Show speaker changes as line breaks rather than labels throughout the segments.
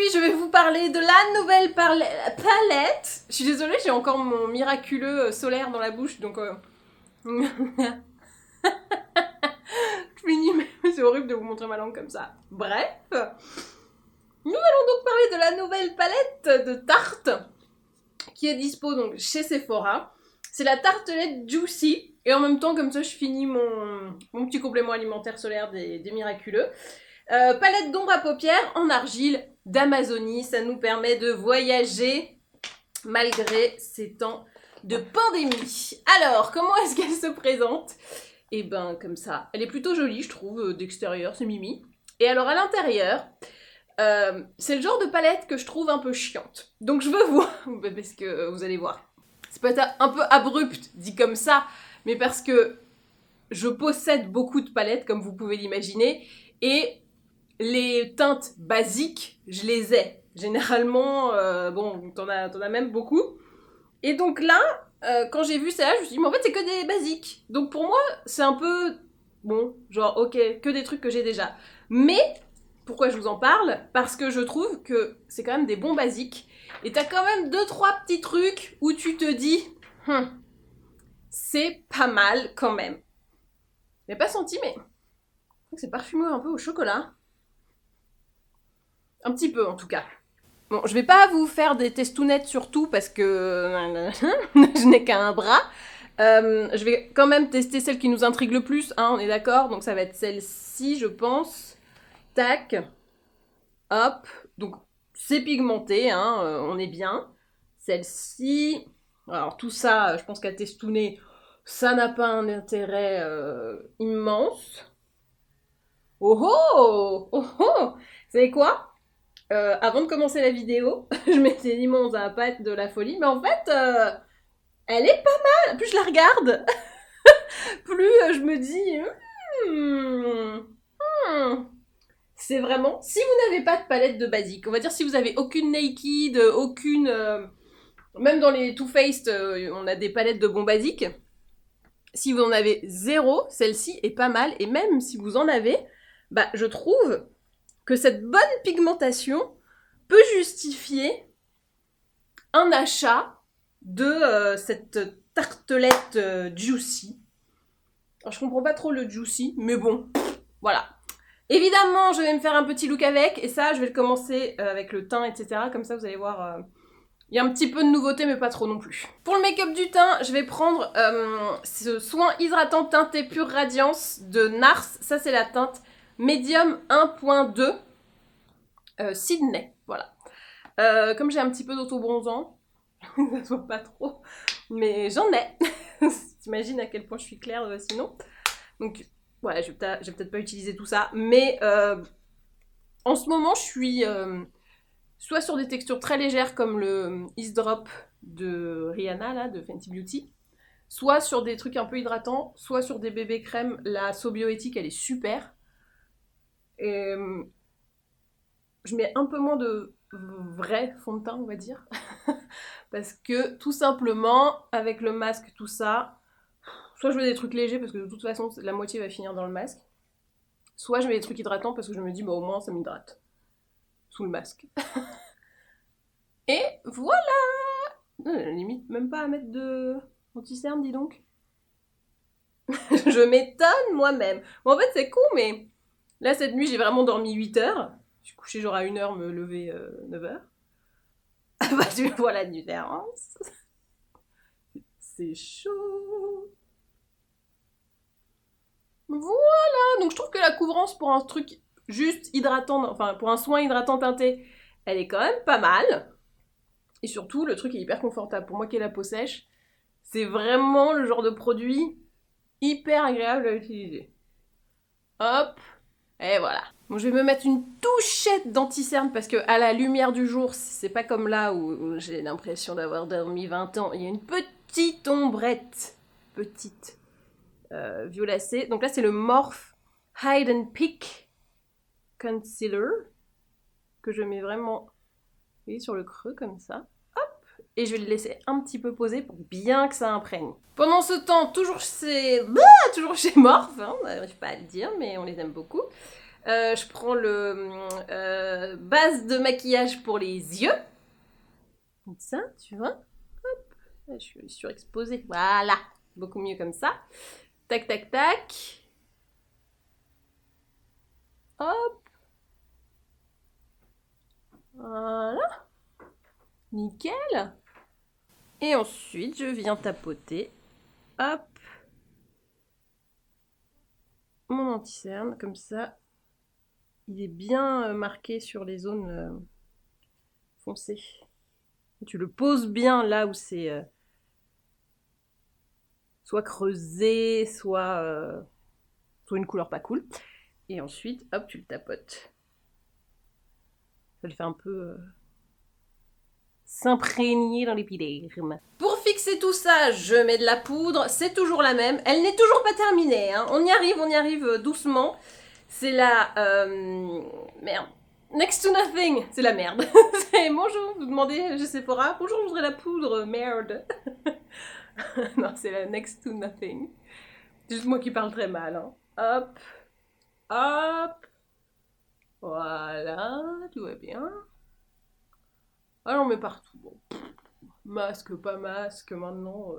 Aujourd'hui, je vais vous parler de la nouvelle palette. Je suis désolée, j'ai encore mon miraculeux solaire dans la bouche, donc... Je finis, mais c'est horrible de vous montrer ma langue comme ça. Bref, nous allons donc parler de la nouvelle palette de Tarte qui est dispo donc chez Sephora. C'est la tartelette Juicy. Et en même temps, comme ça, je finis mon petit complément alimentaire solaire des miraculeux. Palette d'ombre à paupières en argile d'Amazonie. Ça nous permet de voyager malgré ces temps de pandémie. Alors, comment est-ce qu'elle se présente ? Et ben, comme ça. Elle est plutôt jolie, je trouve, d'extérieur, c'est mimi. Et alors, à l'intérieur, c'est le genre de palette que je trouve un peu chiante. Donc, je veux voir, parce que vous allez voir. C'est peut-être un peu abrupt, dit comme ça, mais parce que je possède beaucoup de palettes, comme vous pouvez l'imaginer, et les teintes basiques, je les ai. Généralement, bon, t'en as même beaucoup. Et donc là, quand j'ai vu ça, je me suis dit, mais en fait, c'est que des basiques. Donc pour moi, c'est un peu, bon, genre, ok, que des trucs que j'ai déjà. Mais, pourquoi je vous en parle ? Parce que je trouve que c'est quand même des bons basiques. Et t'as quand même 2-3 petits trucs où tu te dis, c'est pas mal quand même. Je l'ai pas senti, mais c'est parfumé un peu au chocolat. Un petit peu, en tout cas. Bon, je vais pas vous faire des testounettes sur tout parce que je n'ai qu'un bras. Je vais quand même tester celle qui nous intrigue le plus, hein, on est d'accord ? Donc ça va être celle-ci, je pense. Tac. Hop. Donc c'est pigmenté, hein, on est bien. Celle-ci. Alors tout ça, je pense qu'à testouner, ça n'a pas un intérêt immense. Oh oh Oh oh Vous savez quoi ? Avant de commencer la vidéo, je m'étais dit, bon, ça va pas être de la folie, mais en fait, elle est pas mal. Plus je la regarde, plus je me dis, c'est vraiment, si vous n'avez pas de palette de basique, on va dire si vous avez aucune Naked, aucune, même dans les Too Faced, on a des palettes de bons basiques. Si vous en avez zéro, celle-ci est pas mal, et même si vous en avez, bah, je trouve que cette bonne pigmentation peut justifier un achat de cette tartelette Juicy. Alors, je comprends pas trop le Juicy, mais bon, voilà. Évidemment, je vais me faire un petit look avec, et ça, je vais le commencer avec le teint, etc. Comme ça, vous allez voir, il y a un petit peu de nouveauté, mais pas trop non plus. Pour le make-up du teint, je vais prendre ce soin hydratant teinté Pure Radiance de NARS. Ça, c'est la teinte Medium 1.2 Sydney, voilà. Comme j'ai un petit peu d'auto-bronzant, ça se voit pas trop, mais j'en ai. T'imagines à quel point je suis claire sinon. Donc voilà, je vais peut-être pas utiliser tout ça, mais en ce moment je suis soit sur des textures très légères comme le Ease Drop de Rihanna, là, de Fenty Beauty, soit sur des trucs un peu hydratants, soit sur des bébés crèmes. La So Bioéthique, elle est super. Et je mets un peu moins de vrai fond de teint, on va dire. Parce que, tout simplement, avec le masque, tout ça, soit je mets des trucs légers, parce que de toute façon, la moitié va finir dans le masque. Soit je mets des trucs hydratants, parce que je me dis, bah au moins, ça m'hydrate. Sous le masque. Et voilà. Limite, même pas à mettre de anti-cerne, dis donc. Je m'étonne moi-même. Bon, en fait, c'est con, mais là, cette nuit, j'ai vraiment dormi 8 heures. Je suis couchée genre à 1h, me lever 9h. Bah, tu vois la différence. C'est chaud. Voilà. Donc, je trouve que la couvrance pour un truc juste hydratant, enfin, pour un soin hydratant teinté, elle est quand même pas mal. Et surtout, le truc est hyper confortable. Pour moi qui ai la peau sèche, c'est vraiment le genre de produit hyper agréable à utiliser. Hop. Et voilà. Bon, je vais me mettre une touchette d'anti-cerne parce que à la lumière du jour, c'est pas comme là où j'ai l'impression d'avoir dormi 20 ans. Il y a une petite ombrette, petite, violacée. Donc là, c'est le Morphe Hide and Peak Concealer que je mets vraiment, vous voyez, sur le creux comme ça. Hop. Et je vais le laisser un petit peu poser pour bien que ça imprègne. Pendant ce temps, toujours chez Morphe, hein, on n'arrive pas à le dire, mais on les aime beaucoup. Je prends le base de maquillage pour les yeux. Comme ça, tu vois. Hop, je suis surexposée. Voilà, beaucoup mieux comme ça. Tac, tac, tac. Hop. Voilà. Nickel. Et ensuite, je viens tapoter. Hop. Mon anti-cerne, comme ça. Il est bien marqué sur les zones foncées. Tu le poses bien là où c'est soit creusé, soit une couleur pas cool. Et ensuite, hop, tu le tapotes. Ça le fait un peu s'imprégner dans l'épiderme. Pour fixer tout ça, je mets de la poudre. C'est toujours la même. Elle n'est toujours pas terminée. Hein. On y arrive doucement. C'est la... merde. Next to nothing. C'est la merde. C'est bonjour, vous demandez chez Sephora. Bonjour, je voudrais la poudre. Merde. Non, c'est la next to nothing. C'est juste moi qui parle très mal. Hein. Hop. Hop. Voilà, tout va bien. Alors on met partout. Bon. Masque, pas masque, maintenant.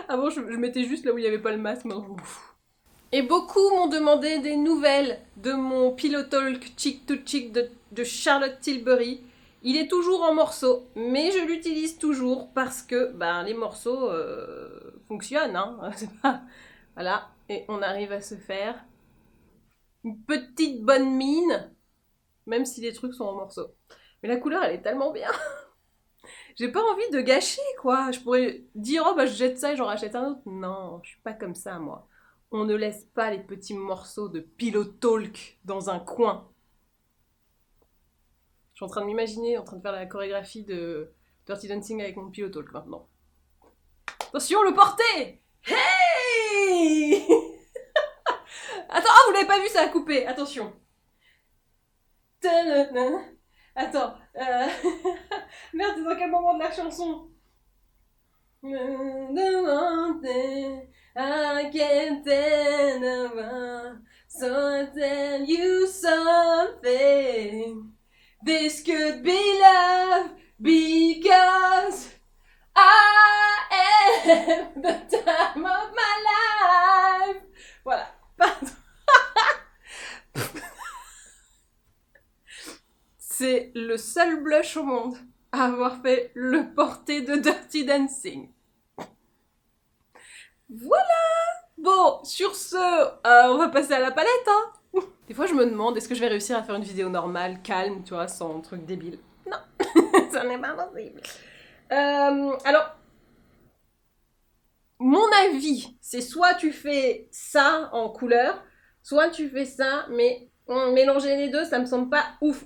Avant, je mettais juste là où il n'y avait pas le masque. Maintenant, et beaucoup m'ont demandé des nouvelles de mon Pillow Talk Cheek to Cheek de Charlotte Tilbury. Il est toujours en morceaux, mais je l'utilise toujours parce que les morceaux fonctionnent. Hein. Voilà, et on arrive à se faire une petite bonne mine, même si les trucs sont en morceaux. Mais la couleur, elle est tellement bien. J'ai pas envie de gâcher, quoi. Je pourrais dire, oh je jette ça et j'en rachète un autre. Non, je suis pas comme ça, moi. On ne laisse pas les petits morceaux de Pillow Talk dans un coin. Je suis en train de m'imaginer, en train de faire la chorégraphie de Dirty Dancing avec mon Pillow Talk maintenant. Attention, le porté. Hey. Attends, vous l'avez pas vu, ça a coupé. Attention. Attends. Merde, c'est dans quel moment de la chanson? I can't tell, so I tell you something. This could be love because I am the time of my life. Voilà. Pardon. C'est le seul blush au monde à avoir fait le porté de Dirty Dancing. Voilà. Bon, sur ce, on va passer à la palette, hein. Des fois, je me demande, est-ce que je vais réussir à faire une vidéo normale, calme, tu vois, sans truc débile. Non, ça n'est pas possible. Alors, mon avis, c'est soit tu fais ça en couleur, soit tu fais ça, mais mélanger les deux, ça me semble pas ouf.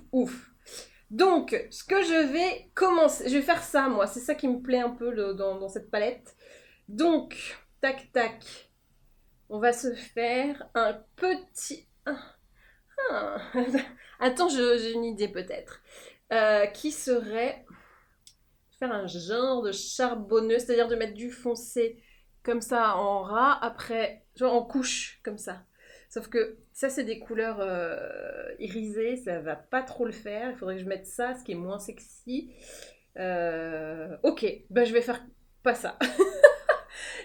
Donc, ce que je vais commencer, je vais faire ça, moi, c'est ça qui me plaît un peu dans cette palette. Donc, tac, tac, on va se faire un petit... Attends, j'ai une idée peut-être. Qui serait faire un genre de charbonneux, c'est-à-dire de mettre du foncé comme ça en ras, après, genre en couche, comme ça. Sauf que ça, c'est des couleurs irisées, ça va pas trop le faire. Il faudrait que je mette ça, ce qui est moins sexy. Ok, je vais faire pas ça.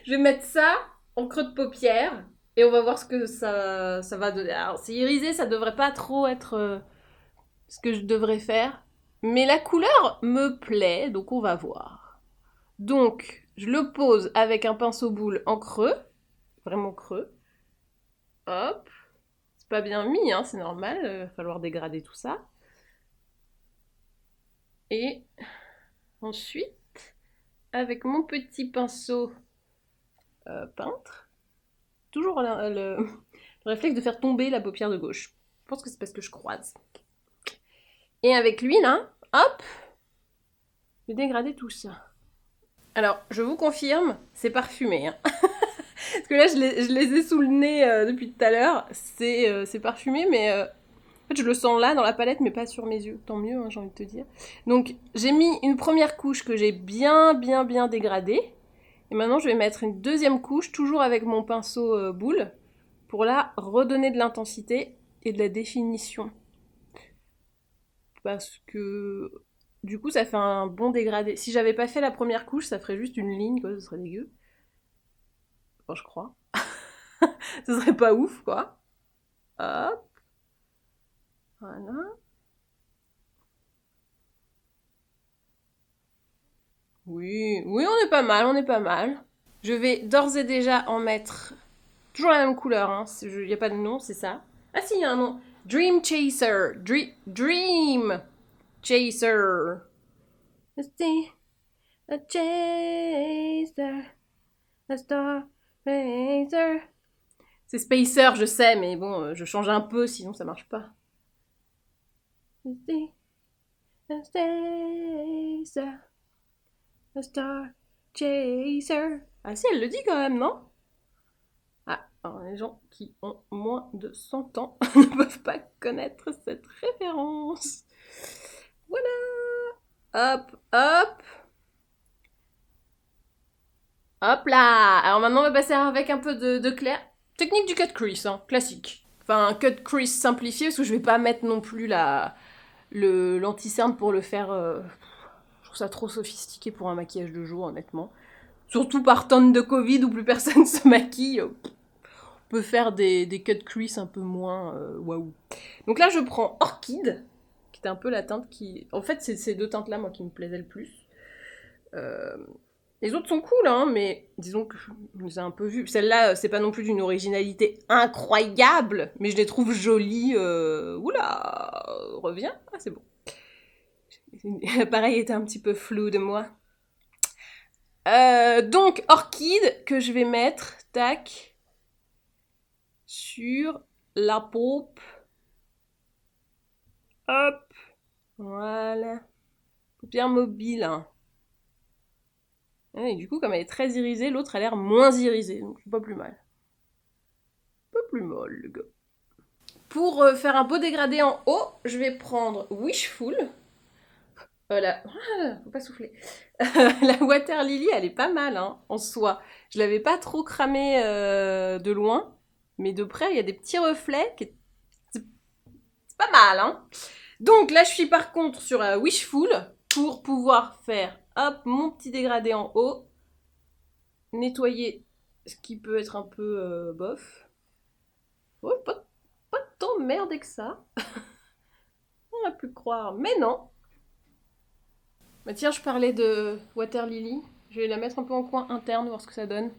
Je vais mettre ça en creux de paupière et on va voir ce que ça va donner. Alors, c'est irisé, ça devrait pas trop être ce que je devrais faire. Mais la couleur me plaît, donc on va voir. Donc, je le pose avec un pinceau boule en creux, vraiment creux. Hop. C'est pas bien mis, hein, c'est normal, il va falloir dégrader tout ça. Et ensuite, avec mon petit pinceau peintre, toujours le réflexe de faire tomber la paupière de gauche. Je pense que c'est parce que je croise. Et avec l'huile, hein, hop, je vais dégrader tout ça. Alors, je vous confirme, c'est parfumé. Hein. Parce que là, je les ai sous le nez depuis tout à l'heure. C'est parfumé, mais en fait, je le sens là, dans la palette, mais pas sur mes yeux. Tant mieux, hein, j'ai envie de te dire. Donc, j'ai mis une première couche que j'ai bien dégradée. Et maintenant, je vais mettre une deuxième couche, toujours avec mon pinceau boule, pour là, redonner de l'intensité et de la définition. Parce que du coup, ça fait un bon dégradé. Si j'avais pas fait la première couche, ça ferait juste une ligne, quoi, ce serait dégueu. Enfin, je crois. Ce serait pas ouf, quoi. Hop. Voilà. Oui, oui, on est pas mal, on est pas mal. Je vais d'ores et déjà en mettre toujours la même couleur, hein. Il n'y a pas de nom, c'est ça. Ah si, il y a un nom. Dream Chaser. Dream Chaser. A chaser. A star chaser. C'est Spacer, je sais, mais bon, je change un peu, sinon ça marche pas. A chaser. A star chaser. Ah si, elle le dit quand même, non? Ah, alors les gens qui ont moins de 100 ans ne peuvent pas connaître cette référence. Voilà. Hop, hop. Hop là. Alors maintenant, on va passer avec un peu de clair. Technique du cut crease, hein, classique. Enfin, un cut crease simplifié, parce que je vais pas mettre non plus l'anti-cerne pour le faire. Je trouve ça trop sophistiqué pour un maquillage de jour, honnêtement. Surtout par tonne de Covid où plus personne se maquille. On peut faire des cut crease un peu moins waouh. Donc là, je prends Orchid, qui était un peu la teinte qui... En fait, c'est ces deux teintes-là, moi, qui me plaisaient le plus. Les autres sont cool, hein, mais disons que je les ai un peu vues. Celle-là, c'est pas non plus d'une originalité incroyable, mais je les trouve jolies. Oula, reviens. Ah, c'est bon. L'appareil était un petit peu flou de moi. Donc, Orchid, que je vais mettre, tac, sur la paupe. Hop, voilà. Paupière mobile. Hein. Et du coup, comme elle est très irisée, l'autre a l'air moins irisée, donc c'est pas plus mal. Pas plus mal, le gars. Pour faire un beau dégradé en haut, je vais prendre Wishful. Faut pas souffler. La Water Lily, elle est pas mal hein, en soi. Je l'avais pas trop cramée de loin, mais de près, il y a des petits reflets. C'est pas mal. Hein. Donc là, je suis par contre sur Wishful pour pouvoir faire hop, mon petit dégradé en haut. Nettoyer ce qui peut être un peu bof. Oh, pas tant merdé que ça. On a pu croire, mais non. Bah tiens, je parlais de Water Lily. Je vais la mettre un peu en coin interne, voir ce que ça donne.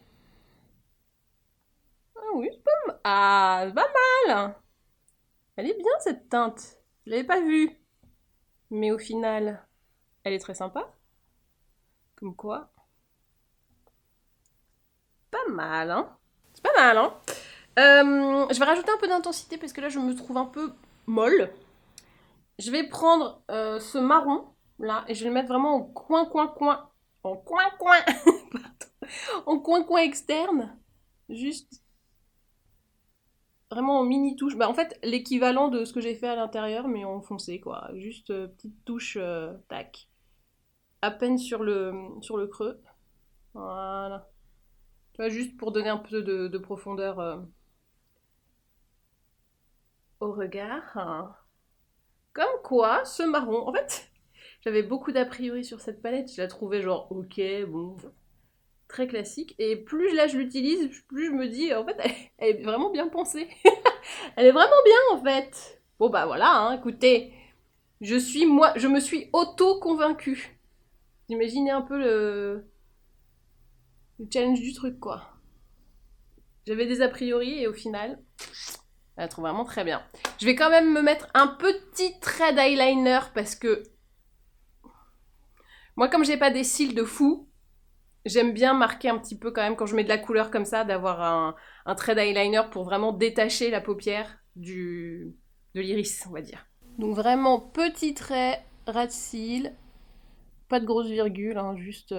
Ah oui, c'est pas mal. Ah, c'est pas mal. Elle est bien cette teinte. Je l'avais pas vue. Mais au final, elle est très sympa. Comme quoi. Pas mal, hein. C'est pas mal, hein. Je vais rajouter un peu d'intensité parce que là, je me trouve un peu molle. Je vais prendre ce marron là et je vais le mettre vraiment au coin. En coin. En coin externe. Juste vraiment en mini touche. Bah en fait l'équivalent de ce que j'ai fait à l'intérieur mais en foncé quoi. Juste petite touche tac. À peine sur le creux. Voilà. Tu vois, juste pour donner un peu de profondeur au regard. Comme quoi, ce marron, en fait, j'avais beaucoup d'a priori sur cette palette. Je la trouvais genre ok, bon, très classique. Et plus là je l'utilise, plus je me dis, en fait, elle est vraiment bien pensée. Elle est vraiment bien en fait. Bon bah voilà, hein, écoutez, je me suis auto-convaincue. Vous imaginez un peu le challenge du truc quoi. J'avais des a priori et au final, je la trouve vraiment très bien. Je vais quand même me mettre un petit trait d'eyeliner parce que moi comme j'ai pas des cils de fou, j'aime bien marquer un petit peu quand même quand je mets de la couleur comme ça, d'avoir un trait d'eyeliner pour vraiment détacher la paupière de l'iris, on va dire. Donc vraiment petit trait, ras de cils, pas de grosses virgules, hein, juste...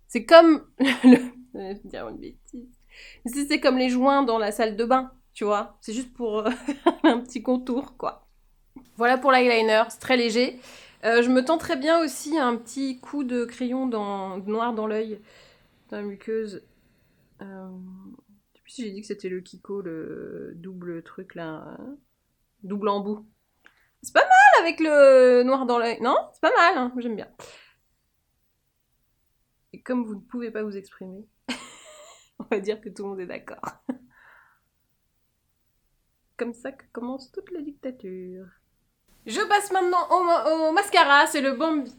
C'est comme... Je vais dire une bêtise. C'est comme les joints dans la salle de bain, tu vois. C'est juste pour un petit contour, quoi. Voilà pour l'eyeliner, c'est très léger. Je me tends très bien aussi un petit coup de crayon noir dans l'œil, dans la muqueuse. sais si j'ai dit que c'était le Kiko, le double truc là. Double embout. C'est pas mal avec le noir dans l'œil. Non, c'est pas mal, hein, j'aime bien. Et comme vous ne pouvez pas vous exprimer, on va dire que tout le monde est d'accord. Comme ça que commence toute la dictature. Je passe maintenant au mascara. C'est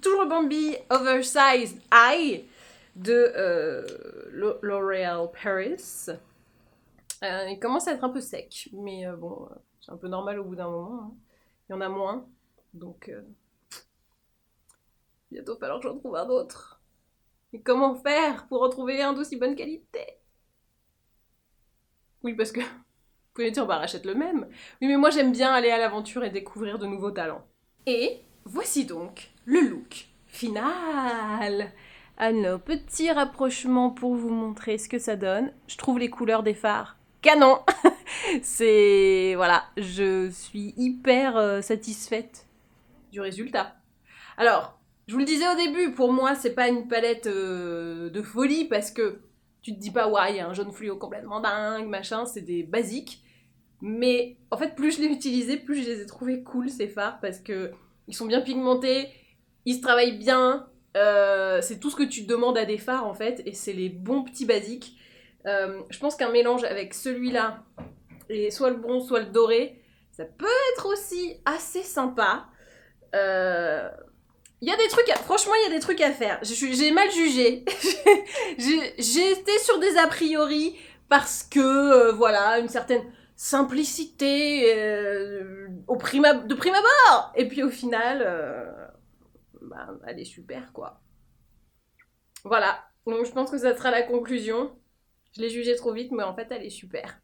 toujours le Bambi Oversized Eye de L'Oréal Paris. Il commence à être un peu sec, mais bon, c'est un peu normal au bout d'un moment. Hein. Il y en a moins, donc bientôt falloir que j'en trouve un autre. Et comment faire pour en trouver un d'aussi bonne qualité? Oui, parce que vous pouvez dire, bah rachète le même. Oui, mais moi j'aime bien aller à l'aventure et découvrir de nouveaux talents. Et voici donc le look final. Alors, petit rapprochement pour vous montrer ce que ça donne. Je trouve les couleurs des fards canon. C'est... Voilà, je suis hyper satisfaite du résultat. Alors, je vous le disais au début, pour moi, c'est pas une palette de folie parce que tu te dis pas, ouais, il y a un jaune fluo complètement dingue, machin, c'est des basiques. Mais en fait, plus je l'ai utilisé, plus je les ai trouvés cool ces fards parce que ils sont bien pigmentés, ils se travaillent bien. C'est tout ce que tu demandes à des fards en fait, et c'est les bons petits basiques. Je pense qu'un mélange avec celui-là et soit le bronze, soit le doré, ça peut être aussi assez sympa. Il y a des trucs, franchement, il y a des trucs à faire. J'ai mal jugé. J'ai été sur des a priori parce que, voilà, une certaine simplicité de prime abord. Et puis au final, bah, elle est super, quoi. Voilà. Donc je pense que ça sera la conclusion. Je l'ai jugée trop vite, mais en fait, elle est super.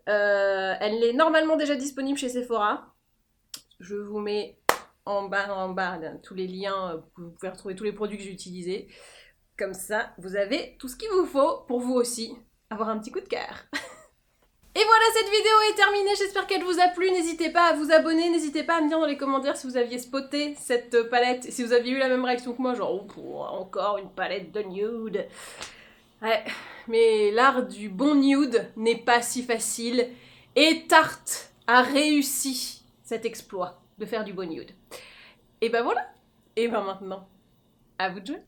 Elle est normalement déjà disponible chez Sephora. Je vous mets en bas, tous les liens, vous pouvez retrouver tous les produits que j'ai utilisés. Comme ça, vous avez tout ce qu'il vous faut pour vous aussi avoir un petit coup de cœur. Et voilà, cette vidéo est terminée, j'espère qu'elle vous a plu. N'hésitez pas à vous abonner, n'hésitez pas à me dire dans les commentaires si vous aviez spoté cette palette, si vous aviez eu la même réaction que moi, genre oh, encore une palette de nude. Ouais, mais l'art du bon nude n'est pas si facile, et Tarte a réussi cet exploit de faire du bon nude. Et ben voilà, et ben maintenant, à vous de jouer.